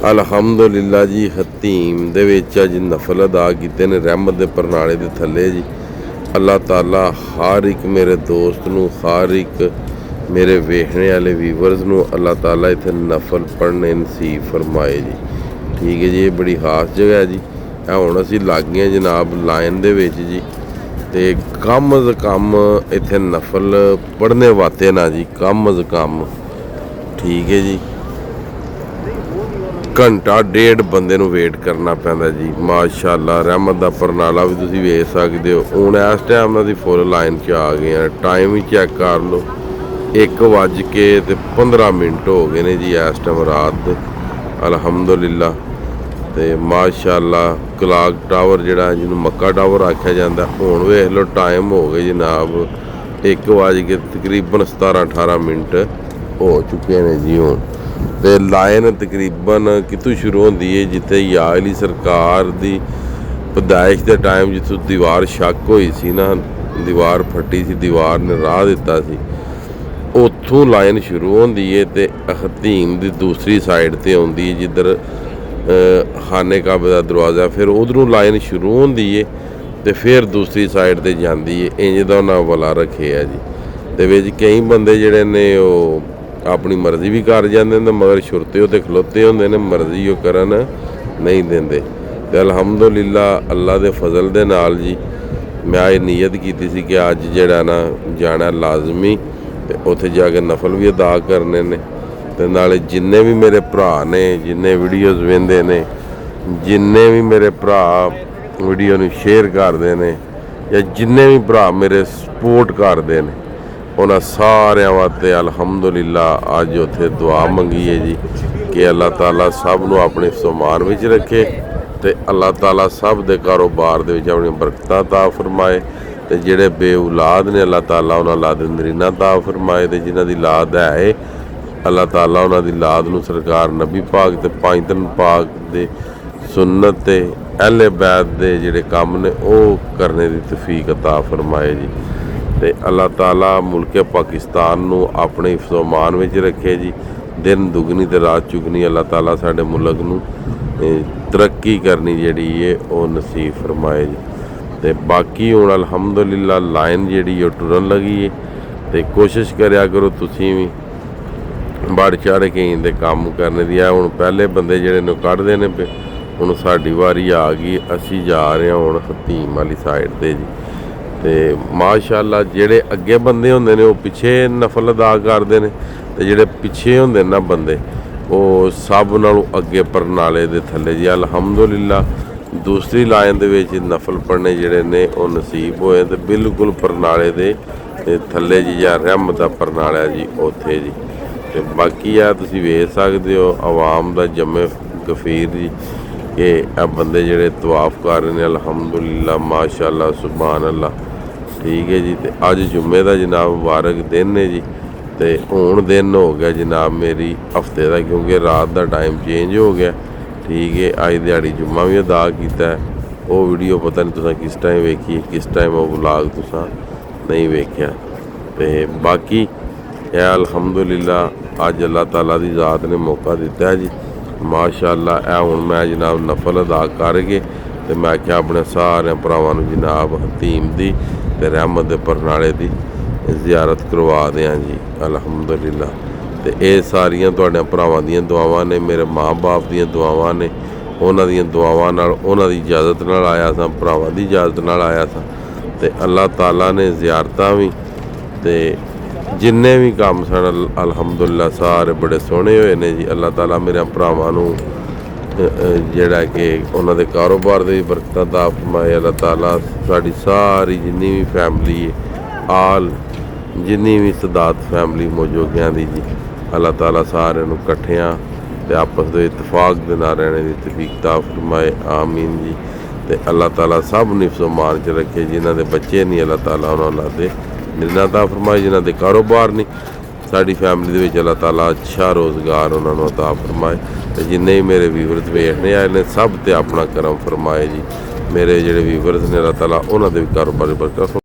ਅਲਹਮਦੁਲਿਲਾ ਜੀ। ਹਤੀਮ ਦੇ ਵਿੱਚ ਅੱਜ ਨਫਲ ਅਦਾ ਕੀਤੇ ਨੇ ਰਹਿਮਤ ਦੇ ਪਰਨਾਲੇ ਦੇ ਥੱਲੇ ਜੀ। ਅੱਲਾਹ ਤਾਲਾ ਹਰ ਇੱਕ ਮੇਰੇ ਦੋਸਤ ਨੂੰ, ਹਰ ਇੱਕ ਮੇਰੇ ਵੇਖਣੇ ਵਾਲੇ ਵੀਵਰਸ ਨੂੰ ਅੱਲਾਹ ਤਾਲਾ ਇੱਥੇ ਨਫਲ ਪੜ੍ਹਨੇ ਨਸੀਬ ਫਰਮਾਏ ਜੀ। ਠੀਕ ਹੈ ਜੀ। ਇਹ ਬੜੀ ਖਾਸ ਜਗ੍ਹਾ ਹੈ ਜੀ। ਇਹ ਹੁਣ ਅਸੀਂ ਲੱਗ ਗਏ ਜਨਾਬ ਲਾਈਨ ਦੇ ਵਿੱਚ ਜੀ। ਤੇ ਕਮ ਅਜ਼ ਕਮ ਇੱਥੇ ਨਫਲ ਪੜ੍ਹਨੇ ਵਾਸਤੇ ਨਾ ਜੀ, ਕਮ ਅਜ਼ ਕਮ ਠੀਕ ਹੈ ਜੀ ਘੰਟਾ ਡੇਢ ਬੰਦੇ ਨੂੰ ਵੇਟ ਕਰਨਾ ਪੈਂਦਾ ਜੀ। ਮਾਸ਼ਾਅੱਲਾ ਰਹਿਮਤ ਦਾ ਪਰਨਾਲਾ ਵੀ ਤੁਸੀਂ ਵੇਖ ਸਕਦੇ ਹੋ। ਹੁਣ ਇਸ ਟਾਈਮ ਅਸੀਂ ਫੁੱਲ ਲਾਈਨ 'ਚ ਆ ਗਏ ਹਾਂ। ਟਾਈਮ ਵੀ ਚੈੱਕ ਕਰ ਲਓ, 1:15 ਹੋ ਗਏ ਨੇ ਜੀ ਇਸ ਟਾਈਮ ਰਾਤ ਦੇ। ਅਲਹਮਦੁਲਿਲਾ। ਤੇ ਮਾਸ਼ਾਅੱਲਾ ਕਲਾਕ ਟਾਵਰ ਜਿਹੜਾ ਜਿਹਨੂੰ ਮੱਕਾ ਟਾਵਰ ਆਖਿਆ ਜਾਂਦਾ, ਹੁਣ ਵੇਖ ਲਓ ਟਾਈਮ ਹੋ ਗਏ ਜਨਾਬ 1 ਤਕਰੀਬਨ 17-18 ਹੋ ਚੁੱਕੇ ਨੇ ਜੀ ਹੁਣ। ਤੇ ਲਾਈਨ ਤਕਰੀਬਨ ਕਿਤੋਂ ਸ਼ੁਰੂ ਹੁੰਦੀ ਹੈ, ਜਿੱਥੇ ਯਾ ਅਲੀ ਸਰਕਾਰ ਦੀ ਪੈਦਾਇਸ਼ ਦੇ ਟਾਈਮ ਜਿੱਥੋਂ ਦੀਵਾਰ ਸ਼ੱਕ ਹੋਈ ਸੀ ਨਾ, ਦੀਵਾਰ ਫਟੀ ਸੀ, ਦੀਵਾਰ ਨੇ ਰਾਹ ਦਿੱਤਾ ਸੀ, ਉੱਥੋਂ ਲਾਈਨ ਸ਼ੁਰੂ ਹੁੰਦੀ ਹੈ। ਤੇ ਹਤੀਮ ਦੀ ਦੂਸਰੀ ਸਾਈਡ 'ਤੇ ਆਉਂਦੀ ਹੈ ਜਿੱਧਰ ਖਾਨੇ ਕਾਬੇ ਦਾ ਦਰਵਾਜ਼ਾ, ਫਿਰ ਉਧਰੋਂ ਲਾਈਨ ਸ਼ੁਰੂ ਹੁੰਦੀ ਹੈ ਤੇ ਫਿਰ ਦੂਸਰੀ ਸਾਈਡ 'ਤੇ ਜਾਂਦੀ ਹੈ। ਇੰਜ ਦਾ ਉਹਨਾਂ ਵਾਲਾ ਰੱਖਿਆ ਜੀ। ਤੇ ਵਿੱਚ ਕਈ ਬੰਦੇ ਜਿਹੜੇ ਨੇ ਉਹ ਆਪਣੀ ਮਰਜ਼ੀ ਵੀ ਕਰ ਜਾਂਦੇ ਨੇ, ਮਗਰ ਸ਼ੁਰਤੇ ਉੱਤੇ ਖਲੋਤੇ ਹੁੰਦੇ ਨੇ, ਮਰਜ਼ੀ ਉਹ ਕਰਨ ਨਹੀਂ ਦਿੰਦੇ। ਤੇ ਅਲਹਮਦੁਲਿਲਾ ਅੱਲਾ ਦੇ ਫਜ਼ਲ ਦੇ ਨਾਲ ਜੀ ਮੈਂ ਇਹ ਨੀਅਤ ਕੀਤੀ ਸੀ ਕਿ ਅੱਜ ਜਿਹੜਾ ਨਾ ਜਾਣਾ ਲਾਜ਼ਮੀ, ਤੇ ਉੱਥੇ ਜਾ ਕੇ ਨਫਲ ਵੀ ਅਦਾ ਕਰਨੇ ਨੇ। ਤੇ ਨਾਲੇ ਜਿੰਨੇ ਵੀ ਮੇਰੇ ਭਰਾ ਨੇ, ਜਿੰਨੇ ਵੀਡੀਓਜ਼ ਵੇਖਦੇ ਨੇ, ਜਿੰਨੇ ਵੀ ਮੇਰੇ ਭਰਾ ਵੀਡੀਓ ਨੂੰ ਸ਼ੇਅਰ ਕਰਦੇ ਨੇ, ਜਾਂ ਜਿੰਨੇ ਵੀ ਭਰਾ ਮੇਰੇ ਸਪੋਰਟ ਕਰਦੇ ਨੇ, ਉਹਨਾਂ ਸਾਰਿਆਂ ਵਾਸਤੇ ਅਲਹਮਦੁਲਿਲਾ ਅੱਜ ਉੱਥੇ ਦੁਆ ਮੰਗੀ ਹੈ ਜੀ ਕਿ ਅੱਲਾਹ ਤਾਲਾ ਸਭ ਨੂੰ ਆਪਣੇ ਸਮਾਨ ਵਿੱਚ ਰੱਖੇ ਤੇ ਅੱਲਾਹ ਤਾਲਾ ਸਭ ਦੇ ਕਾਰੋਬਾਰ ਦੇ ਵਿੱਚ ਆਪਣੀ ਬਰਕਤਾਂ ਤਾ ਫਰਮਾਏ। ਤੇ ਜਿਹੜੇ ਬੇਔਲਾਦ ਨੇ ਅੱਲਾਹ ਤਾਲਾ ਉਹਨਾਂ ਔਲਾਦ ਨਰੀਨਾ ਤਾ ਫਰਮਾਏ। ਤੇ ਜਿਨ੍ਹਾਂ ਦੀ ਔਲਾਦ ਹੈ ਅੱਲਾਹ ਤਾਲਾ ਉਹਨਾਂ ਦੀ ਔਲਾਦ ਨੂੰ ਸਰਕਾਰ ਨਬੀ ਪਾਕ ਤੇ ਪੰਜ ਦਿਨ ਪਾਕ ਦੇ ਸੁਨਨਤ ਤੇ ਅਹਿਲੇ ਬੈਤ ਦੇ ਜਿਹੜੇ ਕੰਮ ਨੇ ਉਹ ਕਰਨੇ ਦੀ ਤੌਫੀਕ ਅਤਾ ਫਰਮਾਏ ਜੀ। ਤੇ ਅੱਲਾਹ ਤਾਲਾ ਮੁਲਕ ਪਾਕਿਸਤਾਨ ਨੂੰ ਆਪਣੇ ਹਿਫਜ਼ੋ-ਅਮਾਨ ਵਿੱਚ ਰੱਖੇ ਜੀ। ਦਿਨ ਦੁਗਣੀ ਤੇ ਰਾਤ ਚੁਗਣੀ ਅੱਲਾਹ ਤਾਲਾ ਸਾਡੇ ਮੁਲਕ ਨੂੰ ਤਰੱਕੀ ਕਰਨੀ ਜਿਹੜੀ ਹੈ ਉਹ ਨਸੀਬ ਫਰਮਾਏ ਜੀ। ਤੇ ਬਾਕੀ ਹੁਣ ਅਲਹਮਦੁਲਿਲਾ ਲਾਈਨ ਜਿਹੜੀ ਉਹ ਟੁਰਨ ਲੱਗੀ ਹੈ। ਤੇ ਕੋਸ਼ਿਸ਼ ਕਰਿਆ ਕਰੋ ਤੁਸੀਂ ਵੀ ਵੱਧ ਚੜ੍ਹ ਕੇ ਇਹਦੇ ਕੰਮ ਕਰਨੇ ਦੀ। ਆ ਹੁਣ ਪਹਿਲੇ ਬੰਦੇ ਜਿਹੜੇ ਨੂੰ ਕੱਢਦੇ ਨੇ ਪਏ, ਹੁਣ ਸਾਡੀ ਵਾਰੀ ਆ ਗਈ, ਅਸੀਂ ਜਾ ਰਹੇ ਹਾਂ ਹੁਣ ਹਤੀਮ ਵਾਲੀ ਸਾਈਡ 'ਤੇ ਜੀ। ਤੇ ਮਾਸ਼ਾਅੱਲਾ ਜਿਹੜੇ ਅੱਗੇ ਬੰਦੇ ਹੁੰਦੇ ਨੇ ਉਹ ਪਿੱਛੇ ਨਫਲ ਅਦਾ ਕਰਦੇ ਨੇ, ਤੇ ਜਿਹੜੇ ਪਿੱਛੇ ਹੁੰਦੇ ਨਾ ਬੰਦੇ ਉਹ ਸਭ ਨਾਲੋਂ ਅੱਗੇ ਪਰਨਾਲੇ ਦੇ ਥੱਲੇ ਜੀ। ਅਲਹਮਦੁਲਿਲਾ ਦੂਸਰੀ ਲਾਈਨ ਦੇ ਵਿੱਚ ਨਫਲ ਪੜ੍ਹਨੇ ਜਿਹੜੇ ਨੇ ਉਹ ਨਸੀਬ ਹੋਏ ਤੇ ਬਿਲਕੁਲ ਪਰਨਾਲੇ ਦੇ ਥੱਲੇ ਜੀ, ਜਾਂ ਰਹਿਮਤ ਦਾ ਪਰਨਾਲਾ ਜੀ ਉੱਥੇ ਜੀ। ਤੇ ਬਾਕੀ ਆ ਤੁਸੀਂ ਵੇਖ ਸਕਦੇ ਹੋ ਆਵਾਮ ਦਾ ਜਮੇ ਗਫੀਰ ਜੀ ਕਿ ਇਹ ਬੰਦੇ ਜਿਹੜੇ ਤਵਾਫ ਕਰ ਰਹੇ ਨੇ। ਅਲਹਮਦੁਲਿਲਾ ਮਾਸ਼ਾਅੱਲਾ ਸੁਭਾਨ ਅੱਲਾ। ਠੀਕ ਹੈ ਜੀ। ਤੇ ਅੱਜ ਜੁਮੇ ਦਾ ਜਨਾਬ ਮੁਬਾਰਕ ਦਿਨ ਨੇ ਜੀ। ਤੇ ਹੁਣ ਦਿਨ ਹੋ ਗਿਆ ਜਨਾਬ ਮੇਰੀ ਹਫਤੇ ਦਾ, ਕਿਉਂਕਿ ਰਾਤ ਦਾ ਟਾਈਮ ਚੇਂਜ ਹੋ ਗਿਆ। ਠੀਕ ਹੈ। ਅੱਜ ਦਿਹਾੜੀ ਜੁਮਾ ਵੀ ਅਦਾ ਕੀਤਾ। ਉਹ ਵੀਡੀਓ ਪਤਾ ਨਹੀਂ ਤੁਸੀਂ ਕਿਸ ਟਾਈਮ ਵੇਖੀ, ਕਿਸ ਟਾਈਮ ਉਹ ਵਲਾਗ ਤੁਸੀਂ ਨਹੀਂ ਵੇਖਿਆ। ਤੇ ਬਾਕੀ ਇਹ ਅਲਹਮਦੁਲਿਲਾ ਅੱਜ ਅੱਲਾਹ ਤਾਲਾ ਦੀ ਜ਼ਾਤ ਨੇ ਮੌਕਾ ਦਿੱਤਾ ਜੀ। ਮਾਸ਼ਾਅੱਲਾ ਇਹ ਹੁਣ ਮੈਂ ਜਨਾਬ ਨਫਲ ਅਦਾ ਕਰਕੇ ਤੇ ਮੈਂ ਕਿਹਾ ਆਪਣੇ ਸਾਰਿਆਂ ਭਰਾਵਾਂ ਨੂੰ ਜਨਾਬ ਹਤੀਮ ਦੀ ਤੇ ਰਹਿਮਤ ਦੇ ਪਰਨਾਲੇ ਦੀ ਜ਼ਿਆਰਤ ਕਰਵਾ ਦਿਆਂ ਜੀ। ਅਲਹਮਦੁਲਿਲਾ। ਤੇ ਇਹ ਸਾਰੀਆਂ ਤੁਹਾਡੇ ਭਰਾਵਾਂ ਦੀਆਂ ਦੁਆਵਾਂ ਨੇ, ਮੇਰੇ ਮਾਂ-ਬਾਪ ਦੀਆਂ ਦੁਆਵਾਂ ਨੇ। ਉਹਨਾਂ ਦੀਆਂ ਦੁਆਵਾਂ ਨਾਲ, ਉਹਨਾਂ ਦੀ ਇਜਾਜ਼ਤ ਨਾਲ ਆਇਆ ਸਾਂ, ਭਰਾਵਾਂ ਦੀ ਇਜਾਜ਼ਤ ਨਾਲ ਆਇਆ ਸਾਂ। ਤੇ ਅੱਲਾਹ ਤਾਲਾ ਨੇ ਜ਼ਿਆਰਤਾਂ ਵੀ ਤੇ ਜਿੰਨੇ ਵੀ ਕੰਮ ਸਨ ਅਲਹਮਦੁਲਿਲਾ ਸਾਰੇ ਬੜੇ ਸੋਹਣੇ ਹੋਏ ਨੇ ਜੀ। ਅੱਲਾਹ ਤਾਲਾ ਮੇਰੇ ਭਰਾਵਾਂ ਨੂੰ ਜਿਹੜਾ ਕਿ ਉਹਨਾਂ ਦੇ ਕਾਰੋਬਾਰ ਦੇ ਵੀ ਬਰਕਤਾਂ ਦਾ ਫਰਮਾਏ। ਅੱਲਾਹ ਤਾਲਾ ਸਾਡੀ ਸਾਰੀ ਜਿੰਨੀ ਵੀ ਫੈਮਿਲੀ ਆਲ ਜਿੰਨੀ ਵੀ ਸਦਾਤ ਫੈਮਿਲੀ ਮੌਜੂਦਿਆਂ ਦੀ ਜੀ, ਅੱਲਾਹ ਤਾਲਾ ਸਾਰਿਆਂ ਨੂੰ ਇਕੱਠਿਆਂ ਤੇ ਆਪਸ ਦੇ ਇਤਫਾਕ ਦੇ ਨਾਲ ਰਹਿਣੇ ਦੀ ਤੌਫੀਕ ਤਾ ਫਰਮਾਏ। ਆਮੀਨ ਜੀ। ਤੇ ਅੱਲਾਹ ਤਾਲਾ ਸਭ ਨੂੰ ਹਿਫਜ਼ੋ-ਅਮਾਨ 'ਚ ਰੱਖੇ। ਜਿਨ੍ਹਾਂ ਦੇ ਬੱਚੇ ਨਹੀਂ ਅੱਲਾਹ ਤਾਲਾ ਉਹਨਾਂ ਨੂੰ ਦੇ ਨਿਰਨਾ ਤਾ ਫਰਮਾਏ। ਜਿਨ੍ਹਾਂ ਦੇ ਕਾਰੋਬਾਰ ਨਹੀਂ ਸਾਡੀ ਫੈਮਿਲੀ ਦੇ ਵਿੱਚ ਅੱਲਾਹ ਤਾਲਾ ਅੱਛਾ ਰੋਜ਼ਗਾਰ ਉਹਨਾਂ ਨੂੰ ਅਤਾ ਫਰਮਾਏ। ਤੇ ਜਿੰਨੇ ਵੀ ਮੇਰੇ ਵੀਵਰਸ ਵੇਖਣੇ ਆਏ ਨੇ ਸਭ ਤੇ ਆਪਣਾ ਕਰਮ ਫਰਮਾਏ ਜੀ। ਮੇਰੇ ਜਿਹੜੇ ਵੀਵਰਸ ਨੇ ਅੱਲਾਹ ਤਾਲਾ ਉਹਨਾਂ ਦੇ ਵੀ ਕਾਰੋਬਾਰ ਬਰਕਤ